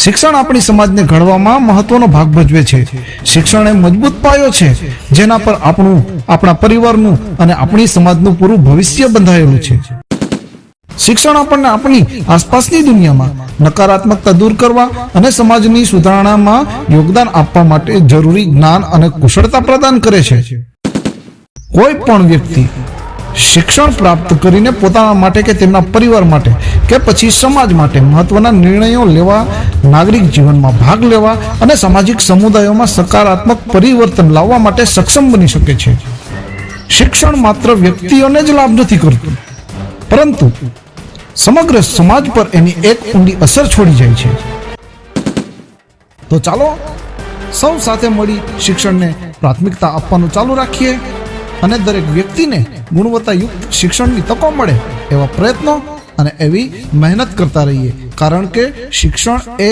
શિક્ષણ આપણી સમાજને ઘડવામાં મહત્વનો ભાગ ભજવે છે. શિક્ષણ એ મજબૂત પાયો છે જેના પર આપણું, આપણા પરિવારનું અને આપણી સમાજનું પૂરું ભવિષ્ય બંધાયેલું છે. શિક્ષણ આપણને આપણી આસપાસની દુનિયામાં નકારાત્મકતા દૂર કરવા અને સમાજની સુધારણામાં યોગદાન આપવા માટે જરૂરી જ્ઞાન અને કુશળતા પ્રદાન કરે છે. કોઈ પણ વ્યક્તિ શિક્ષણ પ્રાપ્ત કરીને પોતાના માટે કે તેમના પરિવાર માટે કે પછી સમાજ માટે મહત્વના નિર્ણયો લેવા, નાગરિક જીવનમાં ભાગ લેવા અને સામાજિક સમુદાયોમાં સકારાત્મક પરિવર્તન લાવવા માટે સક્ષમ બની શકે છે. શિક્ષણ માત્ર વ્યક્તિઓને જ લાભ નથી કરતું, પરંતુ સમગ્ર સમાજ પર એની એક ઊંડી અસર છોડી જાય છે. તો ચાલો સૌ સાથે મળી શિક્ષણને પ્રાથમિકતા આપવાનું ચાલુ રાખીએ અને દરેક વ્યક્તિને ગુણવત્તાયુક્ત શિક્ષણની તકો મળે એવા પ્રયત્નો અને એવી મહેનત કરતા રહીએ, કારણ કે શિક્ષણ એ